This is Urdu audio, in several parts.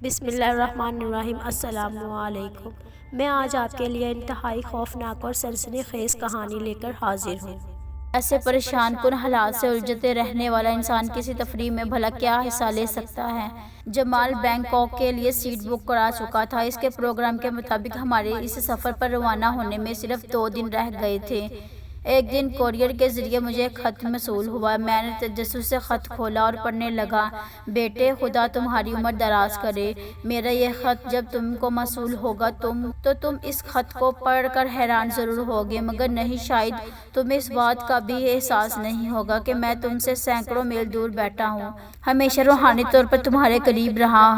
بسم اللہ الرحمن الرحیم۔ السلام علیکم۔ میں آج آپ کے لیے انتہائی خوفناک اور سنسنی خیز کہانی لے کر حاضر ہوں۔ ایسے پریشان کن حالات سے الجھتے رہنے والا انسان کسی تفریح میں بھلا کیا حصہ لے سکتا ہے؟ جمال بینکاک کے لیے سیٹ بک کرا چکا تھا۔ اس کے پروگرام کے مطابق ہمارے اس سفر پر روانہ ہونے میں صرف 2 دن رہ گئے تھے۔ ایک دن کوریئر کے ذریعے مجھے ایک خط موصول ہوا۔ میں نے تجسس سے خط کھولا اور پڑھنے لگا۔ بیٹے، خدا تمہاری عمر دراز کرے۔ میرا یہ خط جب تم کو موصول ہوگا تو تم اس خط کو پڑھ کر حیران ضرور ہوگے، مگر نہیں، شاید تمہیں اس بات کا بھی احساس نہیں ہوگا کہ میں تم سے سینکڑوں میل دور بیٹھا ہوں، ہمیشہ روحانی طور پر تمہارے قریب رہا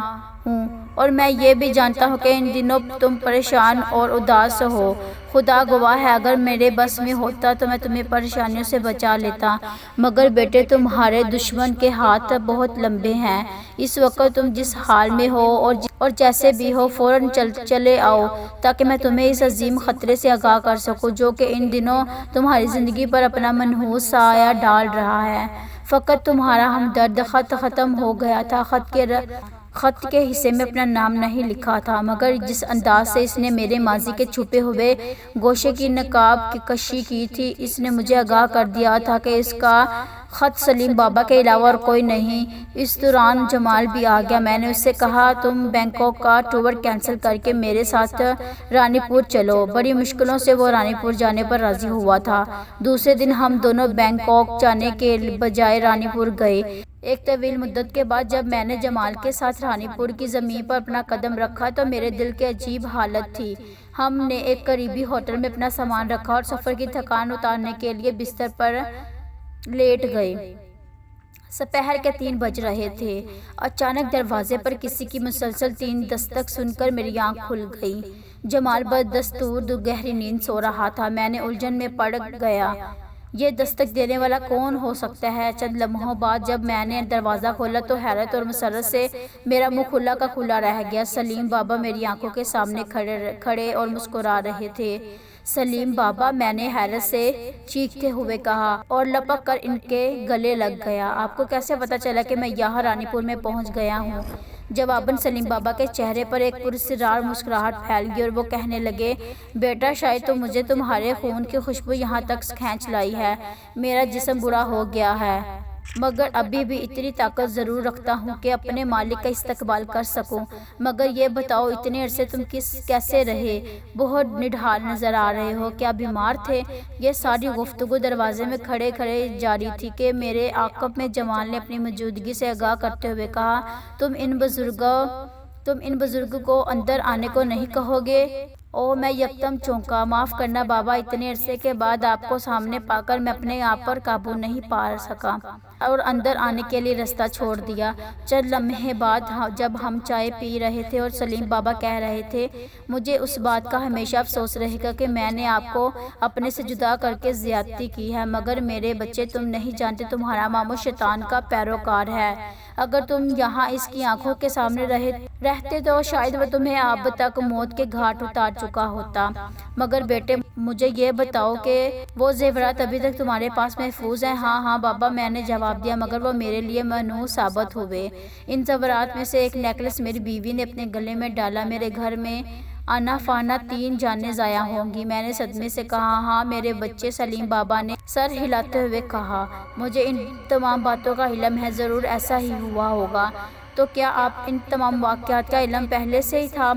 ہوں، اور میں یہ بھی جانتا ہوں کہ ان دنوں تم پریشان اور اداس ہو۔ خدا گواہ ہے، اگر میرے بس میں ہوتا تو میں تمہیں پریشانیوں سے بچا لیتا، مگر بیٹے، تمہارے دشمن کے ہاتھ بہت لمبے ہیں۔ اس وقت تم جس حال میں ہو اور جیسے بھی ہو، فوراً چلے آؤ تاکہ میں تمہیں اس عظیم خطرے سے آگاہ کر سکوں جو کہ ان دنوں تمہاری زندگی پر اپنا منحوس سایہ ڈال رہا ہے۔ فقط تمہارا ہمدرد۔ خط ختم ہو گیا تھا۔ خط کے حصے میں اپنا نام نہیں لکھا تھا، مگر جس انداز سے اس نے میرے ماضی کے چھپے ہوئے گوشے کی نقاب کشی کی تھی، اس نے مجھے آگاہ کر دیا تھا کہ اس کا خط سلیم بابا کے علاوہ اور کوئی نہیں۔ اس دوران جمال بھی آ گیا۔ میں نے اس سے کہا، تم بینکاک کا ٹور کینسل کر کے میرے ساتھ رانی پور چلو۔ بڑی مشکلوں سے وہ رانی پور جانے پر راضی ہوا تھا۔ دوسرے دن ہم دونوں بینکاک جانے کے بجائے رانی پور گئے۔ ایک طویل مدت کے بعد جب میں نے جمال کے ساتھ رانی پور کی زمین پر اپنا قدم رکھا تو میرے دل کی عجیب حالت تھی۔ ہم نے ایک قریبی ہوٹل میں اپنا سامان رکھا اور سفر کی تھکان اتارنے کے لیے بستر پر لیٹ گئے۔ دوپہر کے 3 بج رہے تھے۔ اچانک دروازے پر کسی کی مسلسل 3 دستک سن کر میری آنکھ کھل گئی۔ جمال بدستور گہری نیند سو رہا تھا۔ میں نے الجھن میں پڑ گیا، یہ دستک دینے والا کون ہو سکتا ہے؟ چند لمحوں بعد جب میں نے دروازہ کھولا تو حیرت اور مسرت سے میرا منہ کھلا کا کھلا رہ گیا۔ سلیم بابا میری آنکھوں کے سامنے کھڑے اور مسکرا رہے تھے۔ سلیم بابا، میں نے حیرت سے چیختے ہوئے کہا اور لپک کر ان کے گلے لگ گیا۔ آپ کو کیسے پتہ چلا کہ میں یہاں رانی پور میں پہنچ گیا ہوں؟ جواباً سلیم بابا کے چہرے پر ایک پراسرار مسکراہٹ پھیل گئی اور وہ کہنے لگے، بیٹا، شاید تو مجھے تمہارے خون کی خوشبو یہاں تک کھینچ لائی ہے۔ میرا جسم بوڑھا ہو گیا ہے، مگر ابھی بھی اتنی طاقت ضرور رکھتا ہوں کہ اپنے مالک کا استقبال کر سکوں۔ مگر یہ بتاؤ، اتنے عرصے تم کیسے رہے؟ بہت نڈھال نظر آ رہے ہو، کیا بیمار تھے؟ یہ ساری گفتگو دروازے میں کھڑے جاری تھی کہ میرے عقب میں جمال نے اپنی موجودگی سے آگاہ کرتے ہوئے کہا، تم ان بزرگ کو اندر آنے کو نہیں کہو گے؟ او، میں یکدم چونکا۔ معاف کرنا بابا، اتنے عرصے کے بعد آپ کو سامنے پا کر میں اپنے آپ پر قابو نہیں پا سکا اور اندر آنے کے لیے راستہ چھوڑ دیا۔ چند لمحے بعد جب ہم چائے پی رہے تھے اور سلیم بابا کہہ رہے تھے، مجھے اس بات کا ہمیشہ افسوس رہے گا کہ میں نے آپ کو اپنے سے جدا کر کے زیادتی کی ہے، مگر میرے بچے، تم نہیں جانتے تمہارا ماموں شیطان کا پیروکار ہے۔ اگر تم یہاں اس کی آنکھوں کے سامنے رہتے تو شاید وہ تمہیں اب تک موت کے گھاٹ اتار چکا ہوتا۔ مگر بیٹے، مجھے یہ بتاؤ کہ وہ زیورات ابھی تک تمہارے پاس محفوظ ہیں؟ ہاں بابا، میں نے جواب دیا، مگر وہ میرے لیے ممنوع ثابت ہوئے۔ ان زیورات میں سے ایک نیکلس میری بیوی نے اپنے گلے میں ڈالا۔ میرے گھر میں آنا فانا 3 جانیں ضائع ہوں گی۔ میں نے صدمے سے کہا، ہاں میرے بچے؟ سلیم بابا نے سر ہلاتے ہوئے کہا، مجھے ان تمام باتوں کا علم ہے، ضرور ایسا ہی ہوا ہوگا۔ تو کیا آپ ان تمام واقعات کا علم پہلے سے ہی تھا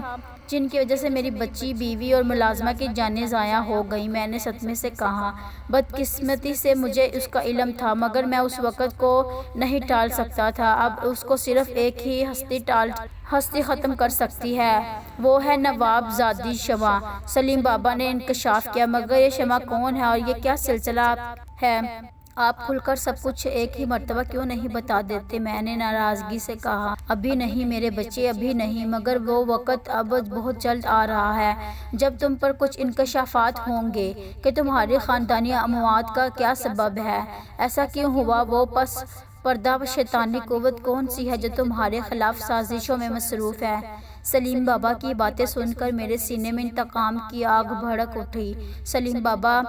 جن کی وجہ سے میری بچی، بیوی اور ملازمہ کی جانیں ضائع ہو گئیں؟ میں نے صدمے سے کہا، بدقسمتی سے مجھے اس کا علم تھا، مگر میں اس وقت کو نہیں ٹال سکتا تھا۔ اب اس کو صرف ایک ہی ہستی ختم کر سکتی ہے، وہ ہے نواب زادی شمع۔ سلیم بابا نے انکشاف کیا، مگر یہ شمع کون ہے اور یہ کیا سلسلہ ہے؟ آپ کھل کر سب کچھ ایک ہی مرتبہ کیوں نہیں بتا دیتے؟ میں نے ناراضگی سے کہا، ابھی نہیں میرے بچے، ابھی نہیں، مگر وہ وقت اب بہت جلد آ رہا ہے جب تم پر کچھ انکشافات ہوں گے کہ تمہاری خاندانی اموات کا کیا سبب ہے، ایسا کیوں ہوا، وہ پس پردہ شیطانی قوت کون سی ہے جو تمہارے خلاف سازشوں میں مصروف ہے؟ سلیم بابا کی باتیں سن کر میرے سینے میں انتقام کی آگ بھڑک اٹھی۔ سلیم بابا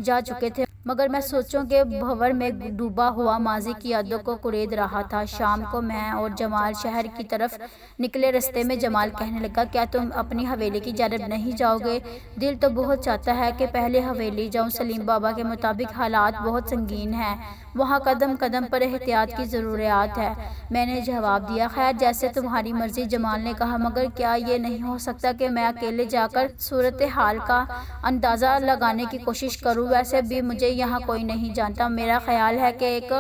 جا چکے تھے، مگر میں سوچوں کے بھنور میں ڈوبا ہوا ماضی کی یادوں کو کڑید رہا تھا۔ شام کو میں اور جمال شہر کی طرف نکلے، رستے میں جمال کہنے لگا، کیا تم اپنی حویلی کی جانب نہیں جاؤ گے؟ دل تو بہت چاہتا ہے کہ پہلے حویلی جاؤں۔ سلیم بابا کے مطابق حالات بہت سنگین ہیں، وہاں قدم قدم پر احتیاط کی ضروریات ہے۔ میں نے جواب دیا، خیر جیسے تمہاری مرضی۔ جمال نے کہا، مگر کیا یہ نہیں ہو سکتا کہ میں اکیلے جا کر صورتحال کا اندازہ لگانے کی کوشش کروں؟ ویسے بھی مجھے یہاں کوئی نہیں جانتا، میرا خیال ہے کہ ایک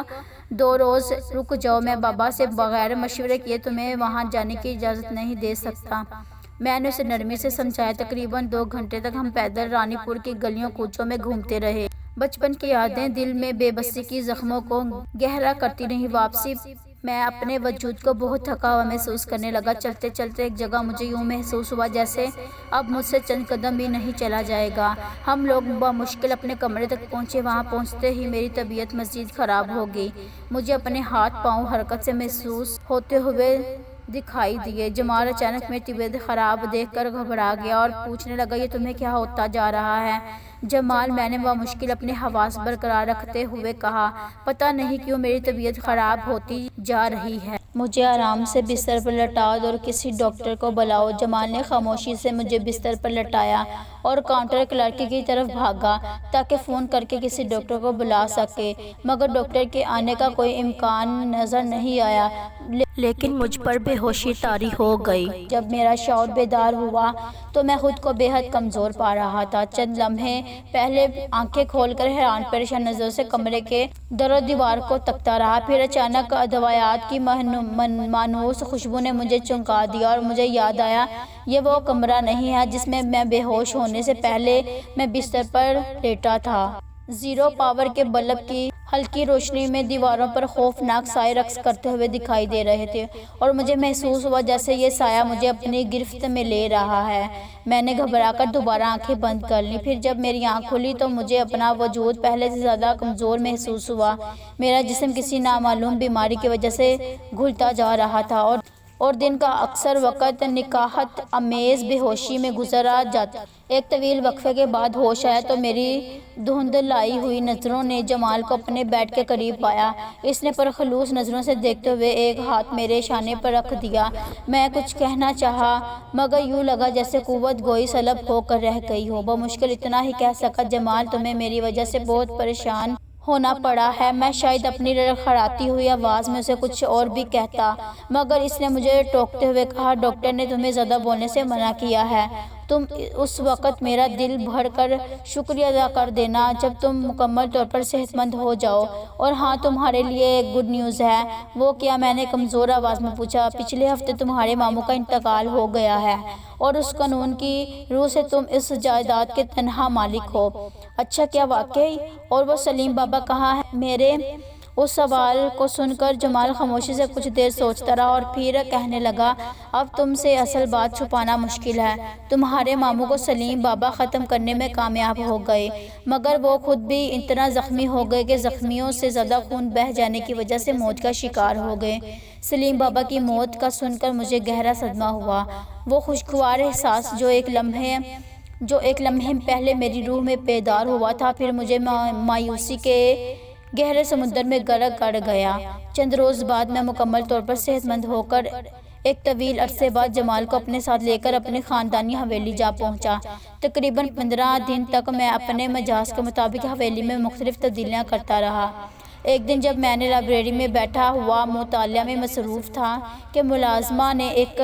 دو روز رک جاؤ، میں بابا سے بغیر مشورے کیے تمہیں وہاں جانے کی اجازت نہیں دے سکتا۔ میں نے اسے نرمی سے سمجھایا۔ تقریباً 2 گھنٹے تک ہم پیدل رانی پور کی گلیوں کوچوں میں گھومتے رہے۔ بچپن کی یادیں دل میں بے بسی کی زخموں کو گہرا کرتی رہیں۔ واپسی میں اپنے وجود کو بہت تھکا ہوا محسوس کرنے لگا۔ چلتے چلتے ایک جگہ مجھے یوں محسوس ہوا جیسے اب مجھ سے چند قدم بھی نہیں چلا جائے گا۔ ہم لوگ بمشکل اپنے کمرے تک پہنچے۔ وہاں پہنچتے ہی میری طبیعت مزید خراب ہو گئی۔ مجھے اپنے ہاتھ پاؤں حرکت سے محسوس ہوتے ہوئے دکھائی دیے۔ جمال اچانک میری طبیعت خراب دیکھ کر گھبرا گیا اور پوچھنے لگا، یہ تمہیں کیا ہوتا جا رہا ہے جمال؟ میں نے بمشکل اپنے حواس برقرار رکھتے ہوئے کہا، پتہ نہیں کیوں میری طبیعت خراب ہوتی جا رہی ہے۔ مجھے آرام سے بستر پر لٹا دو اور کسی ڈاکٹر کو بلاؤ۔ جمال نے خاموشی سے مجھے بستر پر لٹایا اور کاؤنٹر کلرک کی طرف بھاگا تاکہ فون کر کے کسی ڈاکٹر کو بلا سکے، مگر ڈاکٹر کے آنے کا کوئی امکان نظر نہیں آیا۔ لیکن مجھ پر بے ہوشی طاری ہو گئی۔ جب میرا شعور بیدار ہوا تو میں خود کو بے حد کمزور پا رہا تھا۔ چند لمحے پہلے آنکھیں کھول کر حیران پریشان نظروں سے کمرے کے در و دیوار کو تکتا رہا، پھر اچانک ادویات کی مانوس خوشبو نے مجھے چونکا دیا اور مجھے یاد آیا، یہ وہ کمرہ نہیں ہے جس میں بے ہوش ہونے سے پہلے میں بستر پر لیٹا تھا۔ زیرو پاور کے بلب کی ہلکی روشنی میں دیواروں پر خوفناک سائے رقص کرتے ہوئے دکھائی دے رہے تھے اور مجھے محسوس ہوا جیسے یہ سایہ مجھے اپنی گرفت میں لے رہا ہے۔ میں نے گھبرا کر دوبارہ آنکھیں بند کر لیں۔ پھر جب میری آنکھ کھلی تو مجھے اپنا وجود پہلے سے زیادہ کمزور محسوس ہوا۔ میرا جسم کسی نامعلوم بیماری کی وجہ سے گھلتا جا رہا تھا اور دن کا اکثر وقت نکاہت آمیز بے ہوشی میں گزرا جاتا۔ ایک طویل وقفے کے بعد ہوش آیا تو میری دھندلائی ہوئی نظروں نے جمال کو اپنے بیڈ کے قریب پایا۔ اس نے پرخلوص نظروں سے دیکھتے ہوئے ایک ہاتھ میرے شانے پر رکھ دیا۔ میں کچھ کہنا چاہا مگر یوں لگا جیسے قوت گوئی سلب ہو کر رہ گئی ہو۔ بمشکل اتنا ہی کہہ سکا، جمال تمہیں میری وجہ سے بہت پریشان ہونا پڑا ہے۔ میں شاید اپنی لڑکھڑاتی ہوئی آواز میں اسے کچھ اور بھی کہتا، مگر اس نے مجھے ٹوکتے ہوئے کہا، ڈاکٹر نے تمہیں زیادہ بولنے سے منع کیا ہے۔ تم اس وقت میرا دل بھر کر شکریہ ادا کر دینا جب تم مکمل طور پر صحت مند ہو جاؤ۔ اور ہاں، تمہارے لیے ایک گڈ نیوز ہے۔ وہ کیا؟ میں نے کمزور آواز میں پوچھا۔ پچھلے ہفتے تمہارے ماموں کا انتقال ہو گیا ہے اور اس قانون کی روح سے تم اس جائیداد کے تنہا مالک ہو۔ اچھا، کیا واقعی؟ اور وہ سلیم بابا کہاں ہے؟ میرے اس سوال کو سن کر جمال خاموشی سے کچھ دیر سوچتا رہا اور پھر کہنے لگا، اب تم سے اصل بات چھپانا مشکل ہے۔ تمہارے ماموں کو سلیم بابا ختم کرنے میں کامیاب ہو گئے، مگر وہ خود بھی اتنا زخمی ہو گئے کہ زخمیوں سے زیادہ خون بہہ جانے کی وجہ سے موت کا شکار ہو گئے۔ سلیم بابا کی موت کا سن کر مجھے گہرا صدمہ ہوا۔ وہ خوشگوار احساس جو ایک لمحے پہلے میری روح میں بیدار ہوا تھا، پھر مجھے مایوسی کے گہرے سمندر میں غرق کر گیا۔ چند روز بعد میں مکمل طور پر صحت مند ہو کر ایک طویل عرصے بعد جمال کو اپنے ساتھ لے کر اپنی خاندانی حویلی جا پہنچا۔ تقریباً 15 دن تک میں اپنے مزاج کے مطابق حویلی میں مختلف تبدیلیاں کرتا رہا۔ ایک دن جب میں نے لائبریری میں بیٹھا ہوا مطالعہ میں مصروف تھا کہ ملازمہ نے ایک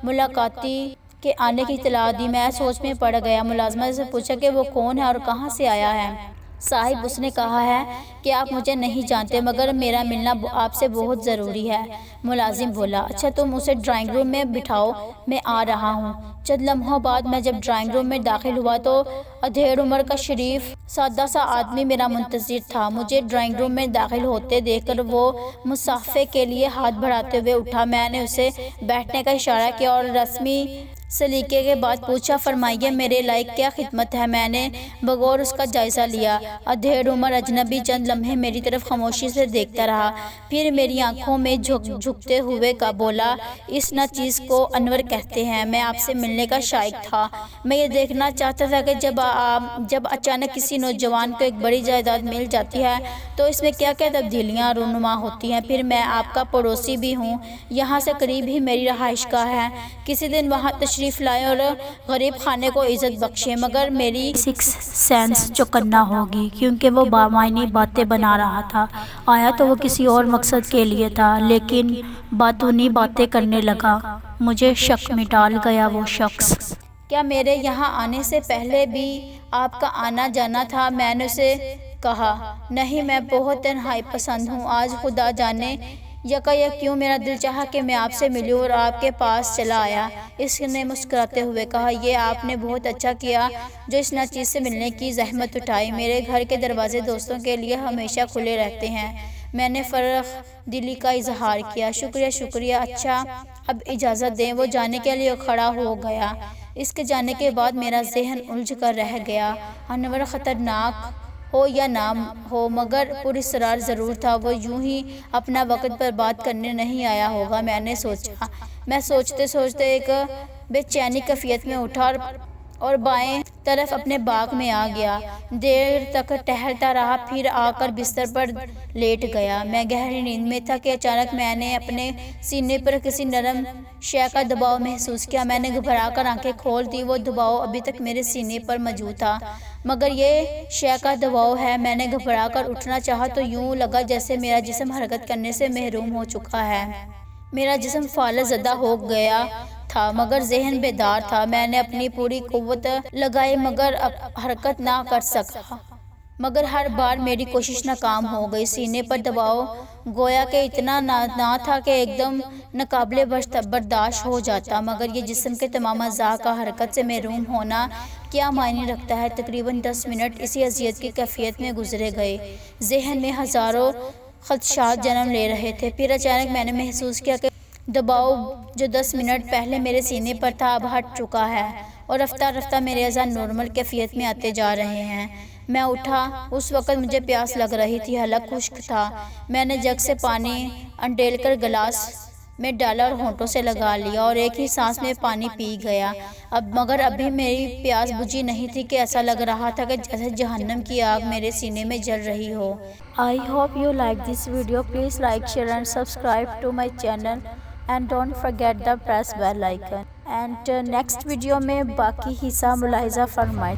ملاقاتی کے آنے کی اطلاع دی۔ میں سوچ میں پڑ گیا۔ ملازمہ سے پوچھا کہ وہ کون ہے اور کہاں سے آیا ہے۔ صاحب، اس نے کہا ہے کہ آپ مجھے نہیں جانتے مگر میرا ملنا آپ سے بہت ضروری ہے۔ ملازم بولا، اچھا تم اسے ڈرائنگ روم میں بٹھاؤ، میں آ رہا ہوں۔ چند لمحوں بعد میں جب ڈرائنگ روم میں داخل ہوا تو ادھیڑ عمر کا شریف سادہ سا آدمی میرا منتظر تھا۔ مجھے ڈرائنگ روم میں داخل ہوتے دیکھ کر وہ مصافحے کے لیے ہاتھ بڑھاتے ہوئے اٹھا۔ میں نے اسے بیٹھنے کا اشارہ کیا اور رسمی سلیقے کے بعد پوچھا، فرمائیے میرے لائق کیا خدمت ہے؟ میں نے بغور اس کا جائزہ لیا۔ ادھیڑ عمر اجنبی چند لمحے میری طرف خاموشی سے دیکھتا رہا، پھر میری آنکھوں میں جھکتے ہوئے بولا، اس نا چیز کو انور کہتے ہیں، میں آپ سے ملنے کا شائق تھا۔ میں یہ دیکھنا چاہتا تھا کہ جب اچانک کسی نوجوان کو ایک بڑی جائیداد مل جاتی ہے تو اس میں کیا کیا تبدیلیاں رونما ہوتی ہیں۔ پھر میں آپ کا پڑوسی بھی ہوں، یہاں سے قریب ہی میری رہائش گاہ ہے، کسی دن وہاں تشریف لائیں اور غریب خانے کو عزت بخشیں۔ مگر میری سکس سینس چوکنا ہوگی، کیونکہ وہ بامعنی باتیں بنا رہا تھا۔ آیا تو وہ کسی اور مقصد کے لیے تھا، لیکن باطنی باتیں کرنے لگا۔ مجھے شک میں ڈال گیا وہ شخص۔ کیا میرے یہاں آنے سے پہلے بھی آپ کا آنا جانا تھا؟ میں نے اسے کہا، نہیں، میں بہت تنہائی پسند ہوں۔ آج خدا جانے یکایک کیوں میرا دل چاہا کہ میں آپ سے ملوں اور آپ کے پاس چلا آیا۔ اس نے مسکراتے ہوئے کہا، یہ آپ نے بہت اچھا کیا جو اس ناچیز سے ملنے کی زحمت اٹھائی۔ میرے گھر کے دروازے دوستوں کے لیے ہمیشہ کھلے رہتے ہیں۔ میں نے فرخ دلی کا اظہار کیا۔ شکریہ، اچھا، اب اجازت دیں۔ وہ جانے کے لیے کھڑا ہو گیا۔ اس کے جانے کے بعد میرا ذہن الجھ کر رہ گیا۔ انور خطرناک ہو یا نہ ہو مگر پراسرار ضرور تھا، وہ یوں ہی اپنا وقت برباد کرنے نہیں آیا ہوگا، میں نے سوچا۔ میں سوچتے سوچتے ایک بے چینی کیفیت میں اٹھا اور بائیں طرف اپنے باغ میں آ گیا۔ دیر تک ٹہلتا رہا، پھر آ کر بستر پر لیٹ گیا۔ میں گہری نیند میں تھا کہ اچانک میں نے اپنے سینے پر کسی نرم شے کا دباؤ محسوس کیا۔ میں نے گھبرا کر آنکھیں کھول دیں۔ وہ دباؤ ابھی تک میرے سینے پر موجود تھا، مگر یہ شے کا دباؤ ہے۔ میں نے گھبرا کر اٹھنا چاہا تو یوں لگا جیسے میرا جسم حرکت کرنے سے محروم ہو چکا ہے۔ میرا جسم فالج زدہ ہو گیا تھا مگر ذہن بیدار تھا۔ میں نے اپنی پوری قوت لگائی مگر حرکت نہ کر سکا، مگر ہر بار میری کوشش ناکام ہو گئی۔ سینے پر دباؤ گویا کہ اتنا نہ تھا کہ ایک دم ناقابل برداشت ہو جاتا، مگر یہ جسم کے تمام اعضاء کا حرکت سے محروم ہونا کیا معنی رکھتا ہے۔ تقریباً 10 منٹ اسی اذیت کی کیفیت میں گزرے گئے۔ ذہن میں ہزاروں خدشات جنم لے رہے تھے۔ پھر اچانک میں نے محسوس کیا کہ دباؤ جو 10 منٹ پہلے میرے سینے پر تھا اب ہٹ چکا ہے اور رفتہ رفتہ میرے اعضاء نارمل کیفیت میں آتے جا رہے ہیں۔ میں اٹھا۔ اس وقت مجھے پیاس لگ رہی تھی، حلق خشک تھا۔ میں نے جگ سے پانی انڈیل کر گلاس میں ڈالا اور ہونٹوں سے لگا لیا اور ایک ہی سانس میں پانی پی گیا۔ مگر ابھی میری پیاس بجھی نہیں تھی کہ ایسا لگ رہا تھا کہ جیسے جہنم کی آگ میرے سینے میں جل رہی ہو۔ I hope you like this video. Please like, share and subscribe to my channel and don't forget the press bell icon. And next video میں باقی حصہ ملاحظہ فرمائیں۔